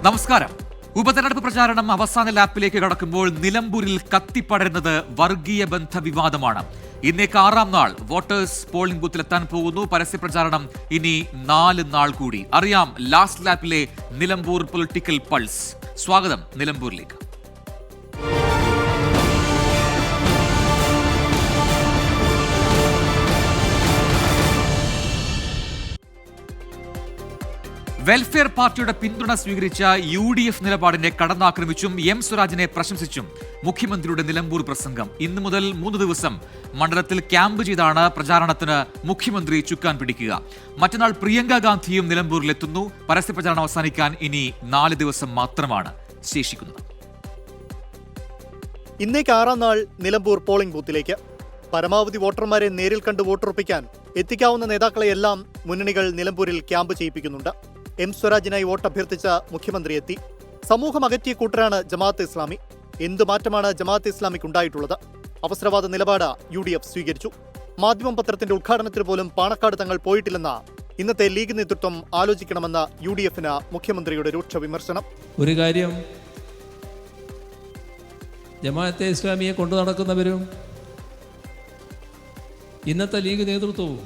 നമസ്കാരം. ഉപതെരഞ്ഞെടുപ്പ് പ്രചാരണം അവസാന ലാപ്പിലേക്ക് കടക്കുമ്പോൾ നിലമ്പൂരിൽ കത്തിപ്പടരുന്നത് വർഗീയ ബന്ധ വിവാദമാണ്. ഇന്നേക്ക് 6ാം നാൾ വോട്ടേഴ്സ് പോളിംഗ് ബൂത്തിലെത്താൻ പോകുന്നു. പരസ്യ പ്രചാരണം ഇനി 4 നാൾ കൂടി. അറിയാം ലാസ്റ്റ് ലാപ്പിലെ നിലമ്പൂർ പൊളിറ്റിക്കൽ പൾസ്. സ്വാഗതം നിലമ്പൂരിലേക്ക്. വെൽഫെയർ പാർട്ടിയുടെ പിന്തുണ സ്വീകരിച്ച UDF നിലപാടിനെ കടന്നാക്രമിച്ചും എം സ്വരാജിനെ പ്രശംസിച്ചും മുഖ്യമന്ത്രിയുടെ നിലമ്പൂർ പ്രസംഗം. ഇന്നു മുതൽ 3 ദിവസം മണ്ഡലത്തിൽ ക്യാമ്പ് ചെയ്താണ് പ്രചാരണത്തിന് മുഖ്യമന്ത്രി ചുക്കാൻ പിടിക്കുക. മറ്റന്നാൾ പ്രിയങ്ക ഗാന്ധിയും നിലമ്പൂരിലെത്തുന്നു. പരസ്യ പ്രചാരണം അവസാനിക്കാൻ ഇനി 4 ദിവസം മാത്രമാണ് ശേഷിക്കുന്നത്. ഇന്നേക്ക് 6ാം നാൾ നിലമ്പൂർ പോളിംഗ് ബൂത്തിലേക്ക് പരമാവധി വോട്ടർമാരെ നേരിൽ കണ്ട് വോട്ടുറപ്പിക്കാൻ എത്തിക്കാവുന്ന നേതാക്കളെയെല്ലാം മുന്നണികൾ നിലമ്പൂരിൽ ക്യാമ്പ് ചെയ്യിപ്പിക്കുന്നുണ്ട്. എം സ്വരാജിനായി വോട്ടഭ്യർത്ഥിച്ച മുഖ്യമന്ത്രി എത്തി. സമൂഹം അകറ്റിയ കൂട്ടരാണ് ജമാഅത്ത് ഇസ്ലാമി. എന്തു മാറ്റമാണ് ജമാഅത്ത് ഇസ്ലാമിക്ക് ഉണ്ടായിട്ടുള്ളത്? അവസരവാദ നിലപാട് UDF സ്വീകരിച്ചു. മാധ്യമം പത്രത്തിന്റെ ഉദ്ഘാടനത്തിന് പോലും പാണക്കാട് തങ്ങൾ പോയിട്ടില്ലെന്ന ഇന്നത്തെ ലീഗ് നേതൃത്വം ആലോചിക്കണമെന്ന UDF-ന് മുഖ്യമന്ത്രിയുടെ രൂക്ഷ വിമർശനം. ഒരു കാര്യം, ജമാഅത്തെ ഇസ്ലാമിയെ കൊണ്ടു നടക്കുന്നവരും ഇന്നത്തെ ലീഗ് നേതൃത്വവും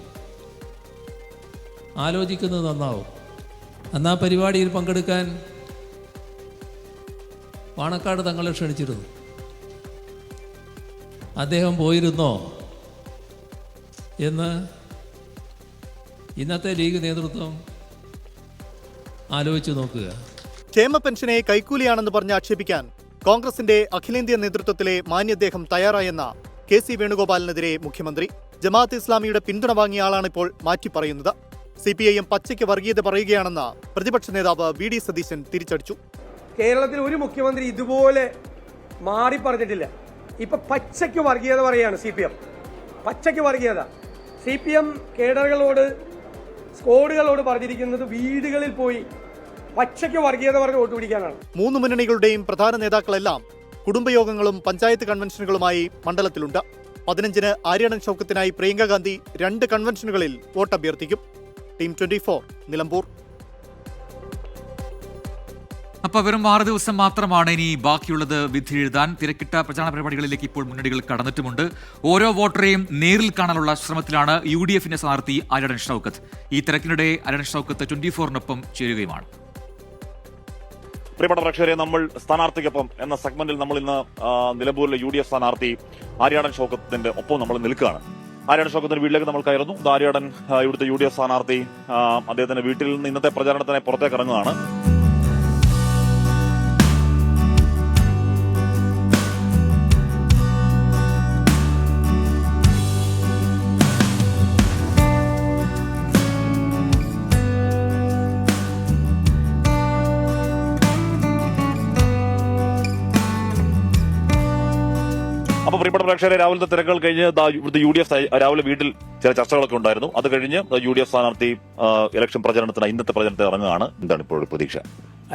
ആലോചിക്കുന്നത് നന്നാവും. അന്ന് ആ പരിപാടിയിൽ പങ്കെടുക്കാൻ പാണക്കാട് തങ്ങളെ ക്ഷണിച്ചിരുന്നു. അദ്ദേഹം പോയിരുന്നോ എന്ന് ഇന്നത്തെ ലീഗ് നേതൃത്വം ആലോചിച്ച് നോക്കുക. ക്ഷേമ പെൻഷനെ കൈക്കൂലിയാണെന്ന് പറഞ്ഞ് ആക്ഷേപിക്കാൻ കോൺഗ്രസിന്റെ അഖിലേന്ത്യാ നേതൃത്വത്തിലെ മാന്യദ്ദേഹം തയ്യാറായെന്ന KC വേണുഗോപാലിനെതിരെ മുഖ്യമന്ത്രി. ജമാഅത്ത് ഇസ്ലാമിയുടെ പിന്തുണ വാങ്ങിയ ആളാണിപ്പോൾ മാറ്റി പറയുന്നത്. CPIM പച്ചയ്ക്ക് വർഗീയത പറയുകയാണെന്ന് പ്രതിപക്ഷ നേതാവ് VD സതീശൻ തിരിച്ചടിച്ചു. കേരളത്തിൽ ഒരു മുഖ്യമന്ത്രി ഇതുപോലെ മാറി പറഞ്ഞിട്ടില്ല. ഇപ്പൊ പച്ചയ്ക്ക് വർഗീയത പറയാണ് CPM. പച്ചയ്ക്ക് വർഗീയത. CPM കേഡറുകളോട്, സ്ക്വാഡുകളോട് പറഞ്ഞിരിക്കുന്നത് വീടുകളിൽ പോയി പച്ചയ്ക്ക് വർഗീയത പറഞ്ഞ് വോട്ട് പിടിക്കാനാണ്. 3 മുന്നണികളുടെയും പ്രധാന നേതാക്കളെല്ലാം കുടുംബയോഗങ്ങളും പഞ്ചായത്ത് കൺവെൻഷനുകളുമായി മണ്ഡലത്തിലുണ്ട്. 15-ന് ആര്യാടൻ ഷൗക്കത്തിനായി പ്രിയങ്ക ഗാന്ധി 2 കൺവെൻഷനുകളിൽ വോട്ടഭ്യർത്ഥിക്കും. ടീം 24 നിലമ്പൂർ. അപ്പൊ വെറും 6 ദിവസം മാത്രമാണ് ഇനി ബാക്കിയുള്ളത് വിധി എഴുതാൻ. തിരക്കിട്ട പ്രചാരണ പരിപാടികളിലേക്ക് ഇപ്പോൾ മുന്നണികൾ കടന്നിട്ടുമുണ്ട്. ഓരോ വോട്ടറെയും നേരിൽ കാണാനുള്ള ശ്രമത്തിലാണ് UDF-ന്റെ സ്ഥാനാർത്ഥി ആര്യാടൻ ഷൗക്കത്ത്. ഈ തിരക്കിനിടെ ആര്യാടൻ ഷൗക്കത്ത് 24-നൊപ്പം ചേരുകയുമാണ്. പ്രിയപ്പെട്ട പ്രേക്ഷകരെ, നമ്മൾ സ്ഥാനാർത്ഥിക്കൊപ്പം എന്ന സെഗ്മെന്റിൽ നമ്മൾ ഇന്ന് നിലമ്പൂരിലെ UDF സ്ഥാനാർത്ഥി ആര്യാടൻ ഷൗക്കത്തിന്റെ ഒപ്പം നമ്മൾ നിൽക്കുകയാണ്. ആര്യാടൻ ഷൗക്കത്തിന്റെ വീട്ടിലേക്ക് നമ്മൾ കയറുന്നു. ആര്യാടൻ ഇവിടുത്തെ UDF സ്ഥാനാർത്ഥി അദ്ദേഹത്തിന്റെ വീട്ടിൽ നിന്ന് ഇന്നത്തെ പ്രചാരണത്തിനായി പുറത്തേക്ക് ഇറങ്ങുകയാണ്. അപ്പോൾ പ്രിയപ്പെട്ട പ്രേക്ഷകരെ, രാവിലത്തെ തിരക്കുകൾ കഴിഞ്ഞ് ഇവിടുത്തെ UDF രാവിലെ വീട്ടിൽ ചില ചർച്ചകളൊക്കെ ഉണ്ടായിരുന്നു. അത് കഴിഞ്ഞ് UDF സ്ഥാനാർത്ഥി ഇലക്ഷൻ പ്രചരണത്തിന് ഇന്നത്തെ പ്രചരണത്തിൽ ഇറങ്ങുകയാണ്. എന്താണ് ഇപ്പോൾ പ്രതീക്ഷ?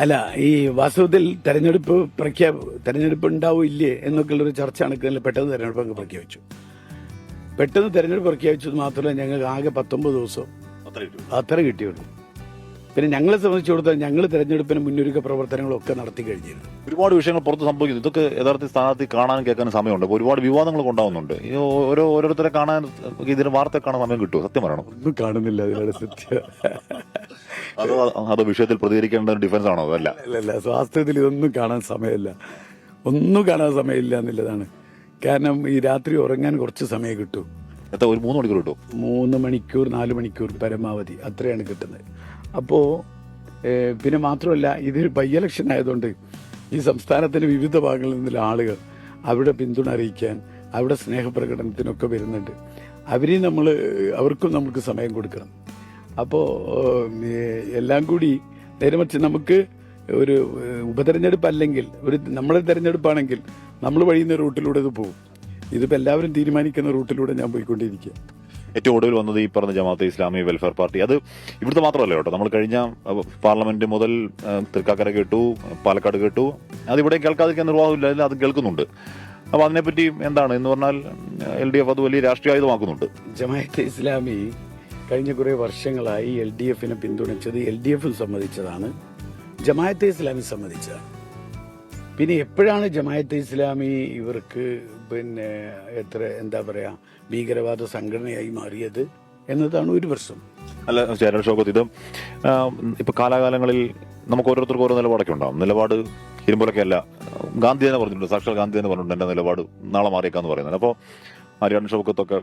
അല്ല, ഈ വാസ്തവത്തിൽ തെരഞ്ഞെടുപ്പ് ഉണ്ടാവും ഇല്ലേ എന്നൊക്കെയുള്ളൊരു ചർച്ചയാണ്. പെട്ടെന്ന് തെരഞ്ഞെടുപ്പ് അങ്ങ് പ്രഖ്യാപിച്ചു. പെട്ടെന്ന് തെരഞ്ഞെടുപ്പ് പ്രഖ്യാപിച്ചത് മാത്രമല്ല, ഞങ്ങൾക്ക് ആകെ 19 ദിവസം അത്ര കിട്ടിയുള്ളൂ. പിന്നെ ഞങ്ങളെ സംബന്ധിച്ചിടത്തോളം ഞങ്ങൾ തെരഞ്ഞെടുപ്പിന് മുന്നൊരുക്ക പ്രവർത്തനങ്ങളൊക്കെ നടത്തി കഴിഞ്ഞിരുന്നു. ഒരുപാട് വിഷയങ്ങൾ പുറത്ത് സംഭവിക്കുന്നു. ഇതൊക്കെ യഥാർത്ഥ സ്ഥാനാർത്ഥി കാണാനും കേൾക്കാനും സമയമുണ്ട്. ഒരുപാട് വിവാദങ്ങളൊക്കെ ഉണ്ടാവുന്നുണ്ട്. ഓരോരുത്തരെ കാണാൻ ഇതിന് വാർത്ത കാണാൻ സമയം കിട്ടുമോ? സത്യം പറയണം, ഒന്നും കാണുന്നില്ല. അതിനാണ് സത്യം. അതോ വിഷയത്തിൽ പ്രതികരിക്കേണ്ട ഡിഫൻസ് ആണോ? അല്ല, വാസ്തവത്തിൽ ഇതൊന്നും കാണാൻ സമയമില്ല. ഒന്നും കാണാൻ സമയമില്ല എന്നുള്ളതാണ്. കാരണം ഈ രാത്രി ഉറങ്ങാൻ കുറച്ച് സമയം കിട്ടും. ഒരു 3 മണിക്കൂർ കിട്ടും. 3 മണിക്കൂർ 4 മണിക്കൂർ പരമാവധി അത്രയാണ് കിട്ടുന്നത്. അപ്പോൾ പിന്നെ മാത്രമല്ല, ഇതൊരു ബൈ ഇലക്ഷൻ ആയതുകൊണ്ട് ഈ സംസ്ഥാനത്തിന്റെ വിവിധ ഭാഗങ്ങളിൽ നിന്നുള്ള ആളുകൾ അവിടെ പിന്തുണ അറിയിക്കാൻ, അവിടെ സ്നേഹപ്രകടനത്തിനൊക്കെ വരുന്നുണ്ട്. അവർക്കും നമുക്ക് സമയം കൊടുക്കണം. അപ്പോൾ എല്ലാം കൂടി നേരെമറിച്ച് നമുക്ക് ഒരു ഉപതെരഞ്ഞെടുപ്പ് അല്ലെങ്കിൽ നമ്മളെ തെരഞ്ഞെടുപ്പാണെങ്കിൽ നമ്മൾ വഴിയുന്ന റൂട്ടിലൂടെ ഇത് പോകും. ഇതിപ്പോൾ എല്ലാവരും തീരുമാനിക്കുന്ന റൂട്ടിലൂടെ ഞാൻ പോയിക്കൊണ്ടിരിക്കുക. ഏറ്റവും ഒടുവിൽ വന്നത് ഈ പറഞ്ഞ ജമാഅത്തെ ഇസ്ലാമി വെൽഫെയർ പാർട്ടി. അത് ഇവിടുത്തെ മാത്രമല്ല കേട്ടോ, നമ്മൾ കഴിഞ്ഞ പാർലമെന്റ് മുതൽ തൃക്കാക്കര കേട്ടു, പാലക്കാട് കേട്ടു. അതിവിടെ കേൾക്കാതിരിക്കാൻ നിർവാഹമില്ല, അത് കേൾക്കുന്നുണ്ട്. അപ്പൊ അതിനെപ്പറ്റി എന്താണ് എന്ന് പറഞ്ഞാൽ LDF അത് വലിയ രാഷ്ട്രീയമാക്കുന്നുണ്ട്. ജമാഅത്തെ ഇസ്ലാമി കഴിഞ്ഞ കുറേ വർഷങ്ങളായി LDF-നെ പിന്തുണച്ചത് LDF സമ്മതിച്ചതാണ്. ജമാഅത്തെ ഇസ്ലാമി സമ്മതിച്ചതാണ്. പിന്നെ എപ്പോഴാണ് ജമാഅത്തെ ഇസ്ലാമി ഇവർക്ക് പിന്നെ എന്താ പറയാ ഭീകരവാദ സംഘടനയായി മാറിയത് എന്നതാണ് ഒരു പ്രശ്നം. അല്ല ചേരൻ ഷൗക്കത്ത്, ഇത് ഇപ്പൊ കാലാകാലങ്ങളിൽ നമുക്ക് ഓരോരുത്തർക്കും ഓരോ നിലപാടൊക്കെ ഉണ്ടാവും. നിലപാട് ഇരുമ്പോലൊക്കെ അല്ല. ഗാന്ധി തന്നെ പറഞ്ഞിട്ടുണ്ട്, സാക്ഷാൽ ഗാന്ധി തന്നെ പറഞ്ഞിട്ടുണ്ട് എന്റെ നിലപാട് നാളെ മാറിയേക്കാന്ന് പറയുന്നത്. അപ്പോൾ ആര്യാടൻ ഷൗക്കത്തൊക്കെ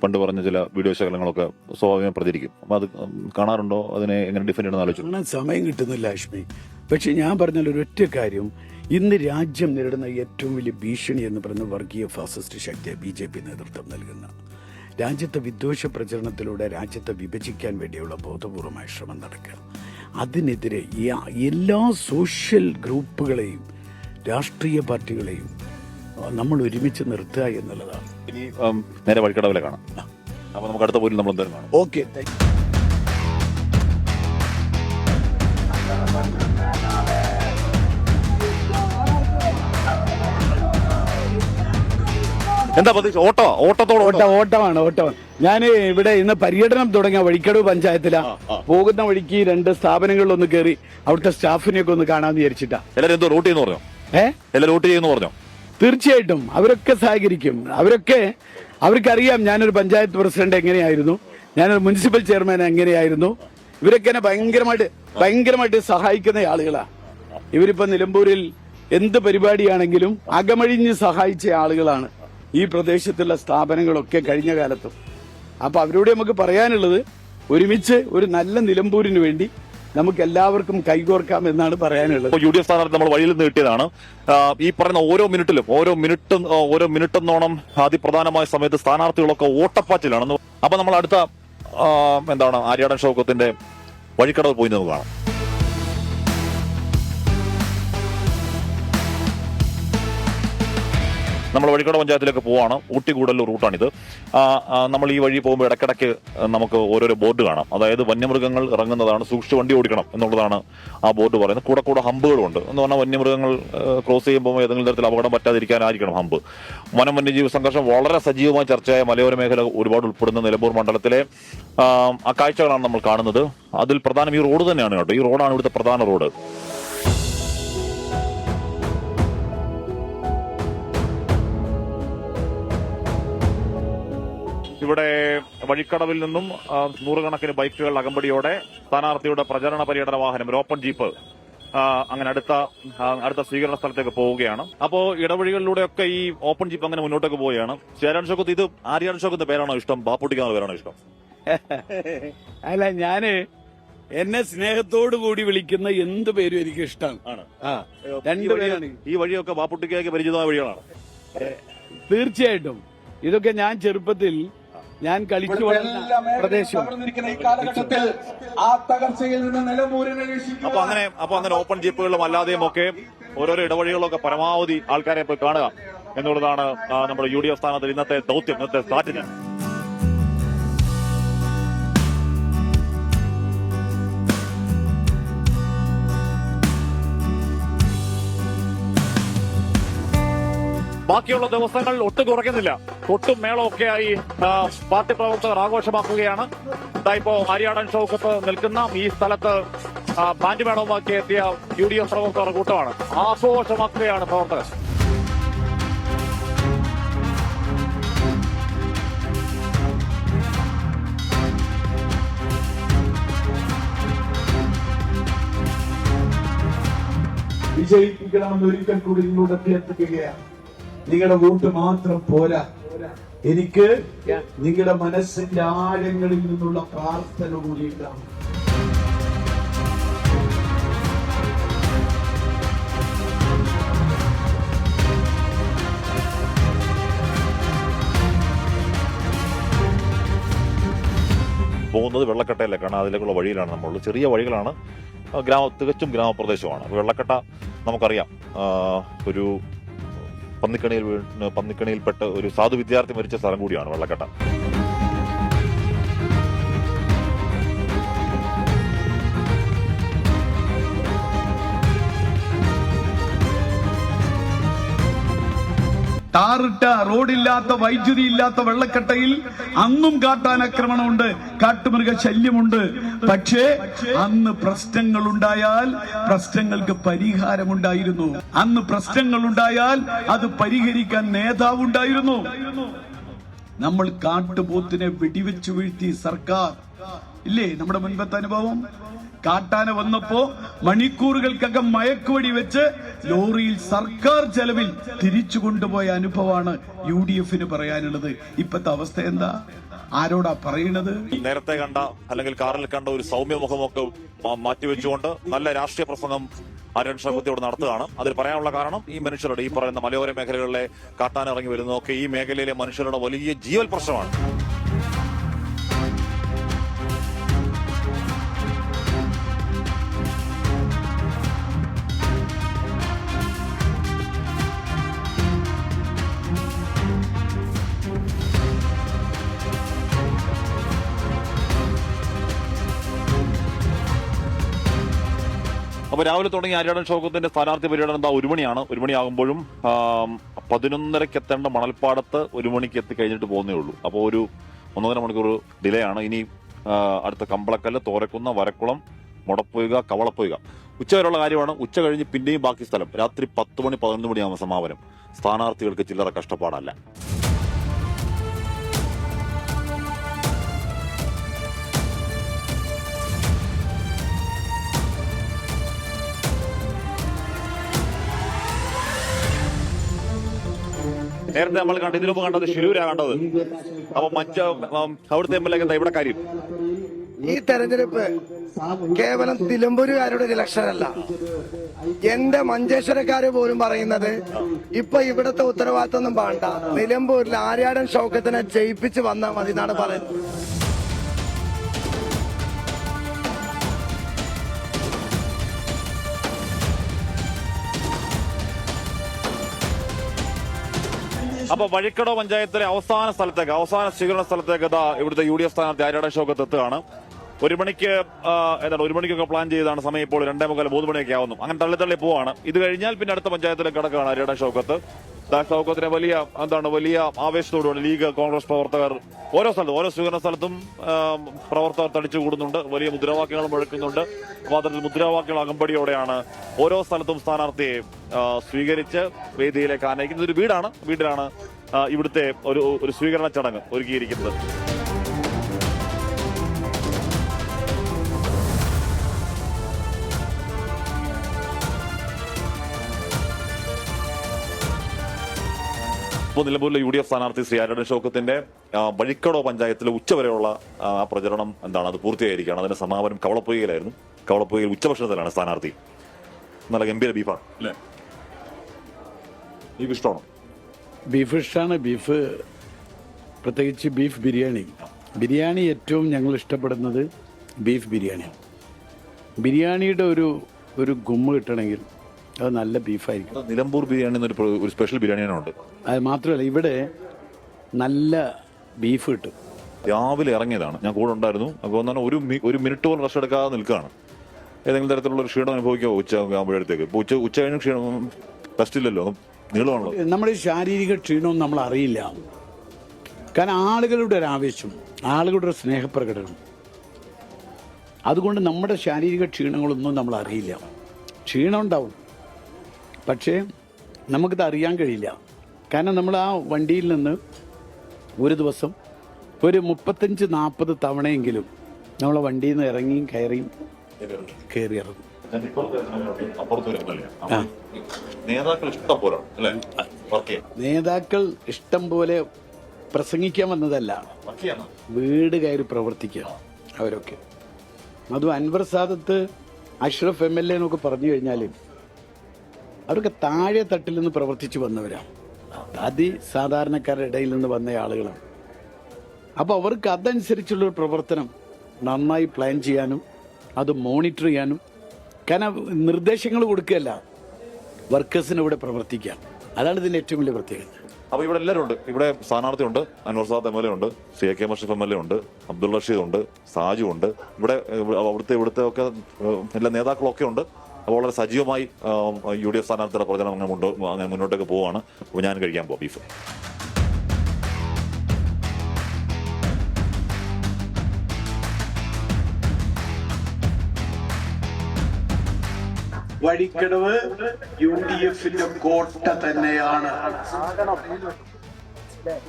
പണ്ട് പറഞ്ഞ ചില വീഡിയോ ശകലങ്ങളൊക്കെ സ്വാഭാവികം പ്രചരിക്കും. അപ്പൊ അത് കാണാറുണ്ടോ? അതിനെ എങ്ങനെ ഡിഫെൻഡ് ചെയ്യണമെന്ന് ആലോചിച്ചു? കാണാൻ സമയം കിട്ടുന്നില്ല അശ്മി. പക്ഷെ ഞാൻ പറഞ്ഞാൽ ഒരൊറ്റ കാര്യം, ഇന്ന് രാജ്യം നേരിടുന്ന ഏറ്റവും വലിയ ഭീഷണി എന്ന് പറയുന്ന വർഗീയ ഫാസിസ്റ്റ് ശക്തിയെ BJP നേതൃത്വം നൽകുന്ന രാജ്യത്തെ വിദ്വേഷ പ്രചരണത്തിലൂടെ രാജ്യത്തെ വിഭജിക്കാൻ വേണ്ടിയുള്ള ബോധപൂർവമായ ശ്രമം നടക്കുക. അതിനെതിരെ എല്ലാ സോഷ്യൽ ഗ്രൂപ്പുകളെയും രാഷ്ട്രീയ പാർട്ടികളെയും നമ്മൾ ഒരുമിച്ച് നിർത്തുക എന്നുള്ളതാണ്. ഇനി നേരെ വഴിക്കടവിലെ കാണാം. അപ്പൊ നമുക്ക് അടുത്ത പോലും നമ്മൾ എന്തായാലും കാണാം. ഓക്കെ, എന്താ പ്രതീക്ഷ? ഓട്ടമാണ്. ഞാൻ ഇവിടെ ഇന്ന് പര്യടനം തുടങ്ങിയ വഴിക്കടവ് പഞ്ചായത്തിലാ. പോകുന്ന വഴിക്ക് 2 സ്ഥാപനങ്ങളിലൊന്ന് കയറി അവിടുത്തെ സ്റ്റാഫിനെയൊക്കെ ഒന്ന് കാണാന്ന് വിചാരിച്ചിട്ടാ. എല്ലാവരും എന്തോ റൂട്ട് ചെയ്യുന്നു പറഞ്ഞോ? എല്ലാവരും റൂട്ട് ചെയ്യുന്നു പറഞ്ഞോ? തീർച്ചയായിട്ടും അവരൊക്കെ സഹകരിക്കും. അവർക്കറിയാം ഞാനൊരു പഞ്ചായത്ത് പ്രസിഡന്റ് എങ്ങനെയായിരുന്നു, ഞാനൊരു മുനിസിപ്പൽ ചെയർമാൻ എങ്ങനെയായിരുന്നു. ഇവരൊക്കെ എന്നെ ഭയങ്കരമായിട്ട് സഹായിക്കുന്ന ആളുകളാ. ഇവരിപ്പോ നിലമ്പൂരിൽ എന്ത് പരിപാടിയാണെങ്കിലും അകമഴിഞ്ഞ് സഹായിച്ച ആളുകളാണ് ഈ പ്രദേശത്തുള്ള സ്ഥാപനങ്ങളൊക്കെ കഴിഞ്ഞ കാലത്തും. അപ്പൊ അവരോട് നമുക്ക് പറയാനുള്ളത്, ഒരുമിച്ച് ഒരു നല്ല നിലമ്പൂരിന് വേണ്ടി നമുക്ക് എല്ലാവർക്കും കൈകോർക്കാം എന്നാണ് പറയാനുള്ളത്. UDF സ്ഥാനാർത്ഥി നമ്മൾ വഴിയിൽ നിന്ന് കിട്ടിയതാണ്. ഈ പറയുന്ന ഓരോ മിനിറ്റെന്നോണം അതിപ്രധാനമായ സമയത്ത് സ്ഥാനാർത്ഥികളൊക്കെ ഓട്ടപ്പാച്ചിലാണ്. അപ്പൊ നമ്മൾ അടുത്ത ആര്യാടൻ ഷൗക്കത്തിന്റെ വഴിക്കടവ് പോയി നമുക്ക് കാണാം. നമ്മൾ വഴിക്കട പഞ്ചായത്തിലേക്ക് പോവാണ്. ഊട്ടികൂടല്ലൂർ റൂട്ടാണിത്. നമ്മൾ ഈ വഴി പോകുമ്പോൾ ഇടയ്ക്കിടയ്ക്ക് നമുക്ക് ഓരോരോ ബോർഡ് കാണാം. അതായത് വന്യമൃഗങ്ങൾ ഇറങ്ങുന്നതാണ്, സൂക്ഷിച്ച് വണ്ടി ഓടിക്കണം എന്നുള്ളതാണ് ആ ബോർഡ് പറയുന്നത്. കൂടെ ഹമ്പുകളുണ്ട് എന്ന് പറഞ്ഞാൽ വന്യമൃഗങ്ങൾ ക്രോസ് ചെയ്യുമ്പോൾ ഏതെങ്കിലും തരത്തിൽ അപകടം പറ്റാതിരിക്കാനായിരിക്കണം ഹമ്പ്. വന്യജീവി സംഘർഷം വളരെ സജീവമായി ചർച്ചയായ മലയോര മേഖല ഒരുപാട് ഉൾപ്പെടുന്ന നിലമ്പൂർ മണ്ഡലത്തിലെ ആ കാഴ്ചകളാണ് നമ്മൾ കാണുന്നത്. അതിൽ പ്രധാനം ഈ റോഡ് തന്നെയാണ് കേട്ടോ. ഈ റോഡാണ് ഇവിടുത്തെ പ്രധാന റോഡ്. ഇവിടെ വഴിക്കടവിൽ നിന്നും നൂറുകണക്കിന് ബൈക്കുകൾ അകമ്പടിയോടെ സ്ഥാനാർത്ഥിയുടെ പ്രചരണ പര്യടന വാഹനം, ഒരു ഓപ്പൺ ജീപ്പ്, അങ്ങനെ അടുത്ത സ്വീകരണ സ്ഥലത്തേക്ക് പോവുകയാണ്. അപ്പോ ഇടവഴികളിലൂടെയൊക്കെ ഈ ഓപ്പൺ ജീപ്പ് അങ്ങനെ മുന്നോട്ടേക്ക് പോവുകയാണ്. ചേരാൻ ഷൗക്കത്ത്, ഇത് ആര്യാടൻ ഷൗക്കത്തിന്റെ പേരാണോ ഇഷ്ടം, ബാപ്പുട്ടിക്കാരുടെ പേരാണോ ഇഷ്ടം? അല്ല, ഞാന് എന്നെ സ്നേഹത്തോടു കൂടി വിളിക്കുന്ന എന്ത് പേരും എനിക്ക് ഇഷ്ടമാണ്. രണ്ടുപേരാണ്. ഈ വഴിയൊക്കെ ബാപ്പുട്ടിക്കായ്ക്ക് പരിചിതമായ വഴികളാണ്. തീർച്ചയായിട്ടും ഇതൊക്കെ ഞാൻ ചെറുപ്പത്തിൽ ഞാൻ കളിച്ചു വളർന്ന പ്രദേശം. അപ്പൊ അങ്ങനെ ഓപ്പൺ ജീപ്പുകളിലും അല്ലാതെയും ഒക്കെ ഓരോരോ ഇടവഴികളൊക്കെ പരമാവധി ആൾക്കാരെ പോയി കാണുക എന്നുള്ളതാണ് നമ്മുടെ UDF സ്ഥാനത്തിൽ ഇന്നത്തെ ദൗത്യം, ഇന്നത്തെ സ്റ്റാർട്ടിങ്. ബാക്കിയുള്ള ദിവസങ്ങൾ ഒട്ടും കുറയ്ക്കുന്നില്ല. കൊട്ടും മേളമൊക്കെയായി പാർട്ടി പ്രവർത്തകർ ആഘോഷമാക്കുകയാണ്. ഇപ്പോ ആര്യാടൻ ഷൗക്കത്ത് നിൽക്കുന്ന ഈ സ്ഥലത്ത് ബാൻഡ് മേളവുമാക്കി എത്തിയ UDF പ്രവർത്തകർ കൂട്ടമാണ്. ആഘോഷമാക്കുകയാണ് പ്രവർത്തകർ. വിജയിപ്പിക്കണമെന്ന് ഒരിക്കൽ കൂടി നിങ്ങളോട് അഭ്യർത്ഥിക്കുകയാണ്. നിങ്ങളുടെ വോട്ട് മാത്രം പോരാ, എനിക്ക് നിങ്ങളുടെ മനസ്സിന്റെ ആഴങ്ങളിൽ നിന്നുള്ള പ്രാർത്ഥന കൂടി ഉണ്ടാവും. പോകുന്നത് വെള്ളക്കട്ടയിലേക്കാണ്. അതിലേക്കുള്ള വഴിയിലാണ് നമ്മളുള്ളത്. ചെറിയ വഴികളാണ്, തികച്ചും ഗ്രാമപ്രദേശമാണ്. വെള്ളക്കട്ട നമുക്കറിയാം, ഒരു പന്നിക്കണിയിൽപ്പെട്ട ഒരു സാധു വിദ്യാർത്ഥി മരിച്ച സ്ഥലം കൂടിയാണ് വെള്ളക്കട്ട. ടാറിട്ട റോഡില്ലാത്ത വൈദ്യുതി ഇല്ലാത്ത വെള്ളക്കെട്ടയിൽ അന്നും കാട്ടാനാക്രമണമുണ്ട്, കാട്ടുമൃഗ ശല്യമുണ്ട്. പക്ഷേ അന്ന് പ്രശ്നങ്ങൾ ഉണ്ടായാൽ പ്രശ്നങ്ങൾക്ക് പരിഹാരമുണ്ടായിരുന്നു. അന്ന് പ്രശ്നങ്ങൾ ഉണ്ടായാൽ അത് പരിഹരിക്കാൻ നേതാവുണ്ടായിരുന്നു. നമ്മൾ കാട്ടുപോത്തിനെ വെടിവെച്ചു വീഴ്ത്തി സർക്കാർ ഇല്ലേ നമ്മുടെ മുൻപത്തെ അനുഭവം. കാട്ടാന വന്നപ്പോ മണിക്കൂറുകൾക്കകം മയക്കുവെടി വെച്ച് ലോറിയിൽ സർക്കാർ ചെലവിൽ തിരിച്ചു കൊണ്ടുപോയ അനുഭവമാണ് UDF-ന് പറയാനുള്ളത്. ഇപ്പത്തെ അവസ്ഥ എന്താ? ആരോടാ പറയണത്? നേരത്തെ കണ്ട അല്ലെങ്കിൽ കാറിൽ കണ്ട ഒരു സൗമ്യ മുഖമൊക്കെ മാറ്റിവെച്ചുകൊണ്ട് നല്ല രാഷ്ട്രീയ പ്രസംഗം ആര്യൻ ഷൗക്കത്ത് നടത്തുകയാണ്. അതിൽ പറയാനുള്ള കാരണം ഈ മനുഷ്യരുടെ ഈ പറയുന്ന മലയോര മേഖലകളിലെ കാട്ടാൻ ഇറങ്ങി വരുന്നതൊക്കെ ഈ മേഖലയിലെ മനുഷ്യരുടെ വലിയ ജീവൽ പ്രശ്നമാണ്. അപ്പൊ രാവിലെ തുടങ്ങി ആര്യാടൻ ഷൗക്കത്തിന്റെ സ്ഥാനാർത്ഥി പര്യടനം എന്താ 1 മണിയാണ്. 1 മണിയാകുമ്പോഴും 11:30 എത്തേണ്ട മണൽപ്പാടത്ത് 1 മണിക്ക് എത്തിക്കഴിഞ്ഞിട്ട് പോകുന്നേ ഉള്ളൂ. അപ്പോൾ ഒരു 1.5 മണിക്കൂർ ഡിലേ ആണ്. ഇനി അടുത്ത കമ്പളക്കല്ല്, തോരക്കുന്ന, വരക്കുളം, മുടപ്പൊയ്ക, കവളപ്പൊയ്ക ഉച്ചവരെയുള്ള കാര്യമാണ്. ഉച്ച കഴിഞ്ഞ് പിന്നെയും ബാക്കി സ്ഥലം. രാത്രി 10 മണി 11 മണിയാകുമ്പോൾ സമാപനം. സ്ഥാനാർത്ഥികൾക്ക് ചില്ലറ കഷ്ടപ്പാടല്ല. നേരത്തെ നമ്മൾ കണ്ടത്, ഇതിനു മുമ്പ് കണ്ടത് ഷിരൂരാണ് കണ്ടത്. അപ്പൊ അവിടുത്തെ MLA എന്താ ഇവിടെ കാര്യം? ഈ തെരഞ്ഞെടുപ്പ് കേവലം നിലമ്പൂരുകാരുടെ ഒരു ഇലക്ഷൻ അല്ല. എന്റെ മഞ്ചേശ്വരക്കാര് പോലും പറയുന്നത് ഇപ്പൊ ഇവിടത്തെ ഉത്തരവാദിത്തമൊന്നും വേണ്ട, നിലമ്പൂരിൽ ആര്യാടൻ ഷൗക്കത്തിനെ ജയിപ്പിച്ച് വന്നാൽ മതി എന്നാണ് പറയുന്നത്. അപ്പൊ വഴിക്കട പഞ്ചായത്തിലെ അവസാന സ്വീകരണ സ്ഥലത്തേക്ക് ഇവിടുത്തെ UDF സ്ഥാനാർത്ഥി ആര്യാടൻ ഷൗക്കത്ത് എത്തുകയാണ്. 1 മണിക്ക് 1 മണിക്കൊക്കെ പ്ലാൻ ചെയ്താണ്. സമയം ഇപ്പോൾ 2:45 3 മണിയൊക്കെ ആവുന്നു. അങ്ങനെ തള്ളി പോവാണ്. ഇത് കഴിഞ്ഞാൽ പിന്നെ അടുത്ത പഞ്ചായത്തിലേക്ക് കടക്കുകയാണ് ആര്യാടൻ ഷൗക്കത്ത്. ഷൗക്കത്തിനെ വലിയ ആവേശത്തോടുകൂടി ലീഗ്, കോൺഗ്രസ് പ്രവർത്തകർ ഓരോ സ്വീകരണ സ്ഥലത്തും പ്രവർത്തകർ തടിച്ചു കൂടുന്നുണ്ട്. വലിയ മുദ്രാവാക്യങ്ങൾ മുഴക്കുന്നുണ്ട്. മാത്രത്തിൽ മുദ്രാവാക്യങ്ങൾ അകമ്പടിയോടെയാണ് ഓരോ സ്ഥലത്തും സ്ഥാനാർത്ഥിയെ സ്വീകരിച്ച് വേദിയിലേക്ക് ആനയിക്കുന്നത്. ഒരു വീട്ടിലാണ് ഇവിടുത്തെ ഒരു സ്വീകരണ ചടങ്ങ് ഒരുക്കിയിരിക്കുന്നത്. ഇപ്പോൾ നിലമ്പൂരിലെ UDF സ്ഥാനാർത്ഥി ശ്രീ ആര്യാടൻ ഷൗക്കത്തിന്റെ വഴിക്കടോ പഞ്ചായത്തിലെ ഉച്ചവരെയുള്ള പ്രചരണം എന്താണ്, അത് പൂർത്തിയായിരിക്കുകയാണ്. അതിന്റെ സമാപനം കവളപ്പൊയ്കയിലായിരുന്നു. കവളപ്പൊയ്കയിൽ ഉച്ചഭക്ഷണത്തിലാണ് സ്ഥാനാർത്ഥി. നല്ല ഗംഭീര ബീഫാണ് അല്ലേ? ബീഫ് ഇഷ്ടമാണോ? ബീഫ് ഇഷ്ടമാണ്. ബീഫ്, പ്രത്യേകിച്ച് ബീഫ് ബിരിയാണി ഏറ്റവും ഞങ്ങൾ ഇഷ്ടപ്പെടുന്നത് ബീഫ് ബിരിയാണിയാണ്. ബിരിയാണിയുടെ ഒരു ഗുമ്മ കിട്ടണമെങ്കിൽ അത് നല്ല ബീഫായിരിക്കും. നിലമ്പൂർ ബിരിയാണി ഒരു സ്പെഷ്യൽ ബിരിയാണിയാണ് ഉണ്ട്. അത് മാത്രമല്ല ഇവിടെ നല്ല ബീഫ് കിട്ടും. രാവിലെ ഇറങ്ങിയതാണ്, ഞാൻ കൂടെ ഉണ്ടായിരുന്നു. അപ്പോൾ എന്താണ് ഒരു മിനിറ്റ് പോലും റെസ്റ്റ് എടുക്കാതെ നിൽക്കുകയാണ്. ഏതെങ്കിലും തരത്തിലുള്ള ഒരു ക്ഷീണം അനുഭവിക്കാമോ ഉച്ച ആകുമ്പോഴത്തേക്ക്? ഇപ്പോൾ ഉച്ച കഴിഞ്ഞ ക്ഷീണം റെസ്റ്റ് ഇല്ലല്ലോ, നീളമാണല്ലോ. നമ്മുടെ ശാരീരിക ക്ഷീണവും നമ്മൾ അറിയില്ല. കാരണം ആളുകളുടെ ഒരു ആവേശം, ആളുകളുടെ ഒരു സ്നേഹപ്രകടനം, അതുകൊണ്ട് നമ്മുടെ ശാരീരിക ക്ഷീണങ്ങളൊന്നും നമ്മൾ അറിയില്ല. ക്ഷീണം ഉണ്ടാവും, പക്ഷേ നമുക്കിത് അറിയാൻ കഴിയില്ല. കാരണം നമ്മൾ ആ വണ്ടിയിൽ നിന്ന് ഒരു ദിവസം ഒരു 35-40 തവണയെങ്കിലും നമ്മളെ വണ്ടിയിൽ നിന്ന് ഇറങ്ങിയും കയറി ഇറങ്ങും. നേതാക്കൾ ഇഷ്ടം പോലെ പ്രസംഗിക്കാൻ വന്നതല്ല, വീട് കയറി പ്രവർത്തിക്കുക അവരൊക്കെ. അതും അൻവർ സാദത്ത്, അഷ്റഫ് MLA എന്നൊക്കെ പറഞ്ഞു കഴിഞ്ഞാൽ അവരൊക്കെ താഴെ തട്ടിൽ നിന്ന് പ്രവർത്തിച്ചു വന്നവരാണ്. അതിസാധാരണക്കാരുടെ ഇടയിൽ നിന്ന് വന്ന ആളുകളാണ്. അപ്പോൾ അവർക്ക് അതനുസരിച്ചുള്ളൊരു പ്രവർത്തനം നന്നായി പ്ലാൻ ചെയ്യാനും അത് മോണിറ്റർ ചെയ്യാനും, കാരണം നിർദ്ദേശങ്ങൾ കൊടുക്കുകയല്ല, വർക്കേഴ്സിന് ഇവിടെ പ്രവർത്തിക്കാം. അതാണ് ഇതിൻ്റെ ഏറ്റവും വലിയ പ്രത്യേകത. അപ്പോൾ ഇവിടെ എല്ലാവരും ഉണ്ട്. ഇവിടെ സ്ഥാനാർത്ഥി ഉണ്ട്, അൻവർ സാദത്ത് MLA ഉണ്ട്, CK അഷ്റഫ് MLA ഉണ്ട്, അബ്ദുൾ റഷീദ് ഉണ്ട്, സാജു ഉണ്ട്. ഇവിടെ ഇവിടുത്തെ ഒക്കെ എല്ലാ നേതാക്കളൊക്കെ ഉണ്ട്. വളരെ സജീവമായി UDF സ്ഥാനാർത്ഥിയുടെ പ്രചരണം അങ്ങനെ മുന്നോട്ടേക്ക് പോവുകയാണ്. അപ്പോൾ ഞാൻ കഴിക്കാൻ പോകാം ബീഫ്. വഴിക്കടവ് UDFന്റെ കോട്ട തന്നെയാണ്,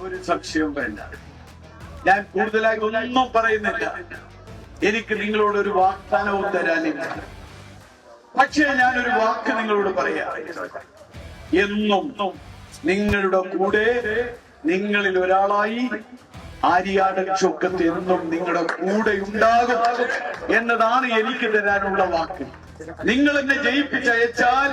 ഒരു സംശയവും വേണ്ട. ഞാൻ കൂടുതലായി ഒന്നും പറയുന്നില്ല, എനിക്ക് നിങ്ങളോട് ഒരു വാഗ്ദാനവും തരാനില്ല. പക്ഷേ ഞാനൊരു വാക്ക് നിങ്ങളോട് പറയാം, എന്നും നിങ്ങളുടെ കൂടെ നിങ്ങളിൽ ഒരാളായി ആര്യാടൻ ഷൗക്കത്ത് എന്നും നിങ്ങളുടെ കൂടെ ഉണ്ടാകും എന്നതാണ് എനിക്ക് തരാനുള്ള വാക്ക്. നിങ്ങൾ എന്നെ ജയിപ്പിച്ചയച്ചാൽ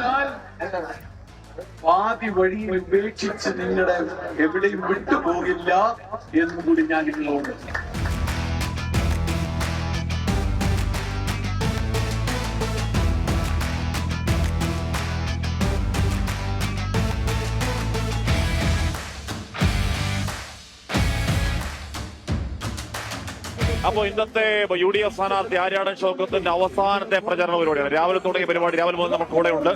പാതി വഴിയിൽ ഉപേക്ഷിച്ച് നിങ്ങളെ എവിടെയും വിട്ടുപോകില്ല എന്നുകൂടി ഞാൻ നിങ്ങളോട്. അപ്പോൾ ഇന്നത്തെ UDF സ്ഥാനാർത്ഥി ആര്യാടൻ ഷൗക്കത്തിന്റെ അവസാനത്തെ പ്രചരണ പരിപാടിയാണ്. രാവിലെ തുടങ്ങിയ പരിപാടി, രാവിലെ മുതൽ നമുക്ക് കൂടെ ഉണ്ട്.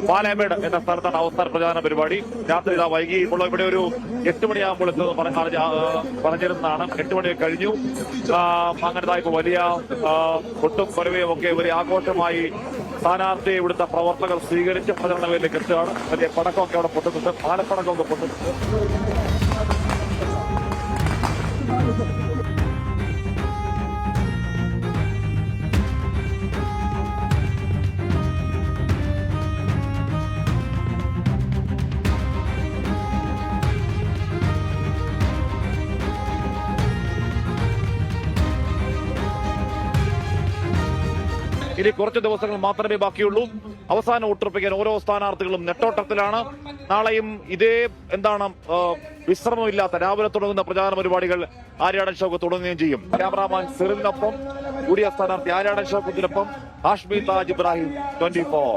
പാലാമേട് എന്ന സ്ഥലത്താണ് അവസാന പ്രചാരണ പരിപാടി. രാത്രി വൈകിയുള്ള ഇവിടെ ഒരു 8 മണിയാകുമ്പോൾ എത്തുമെന്ന് പറഞ്ഞിരുന്നതാണ്. 8 മണി കഴിഞ്ഞു. അങ്ങനത്തെ ഇപ്പൊ വലിയ കൊട്ടും കൊലവയും ഒക്കെ വലിയ ആഘോഷമായി സ്ഥാനാർത്ഥിയെ ഇവിടുത്തെ പ്രവർത്തകർ സ്വീകരിച്ച് പ്രചരണ വേദിയിലേക്ക് എത്തുകയാണ്. വലിയ പടക്കമൊക്കെ അവിടെ പൊട്ടുന്നുണ്ട്, പാലപ്പടക്കമൊക്കെ പൊട്ടുന്നുണ്ട്. ഇനി കുറച്ച് ദിവസങ്ങൾ മാത്രമേ ബാക്കിയുള്ളൂ. അവസാനം വോട്ടുറപ്പിക്കാൻ ഓരോ സ്ഥാനാർത്ഥികളും നെട്ടോട്ടത്തിലാണ്. നാളെയും ഇതേ വിശ്രമമില്ലാത്ത രാവിലെ തുടങ്ങുന്ന പ്രചാരണ പരിപാടികൾ ആര്യാടൻ ഷൗക്കത്ത് തുടങ്ങുകയും ചെയ്യും. ക്യാമറാമാൻ സിറിനൊപ്പം UDF സ്ഥാനാർത്ഥി ആര്യാടൻ ഷൗക്കത്തിനൊപ്പം ഹാഷ്മി താജ് ഇബ്രാഹിം, 24.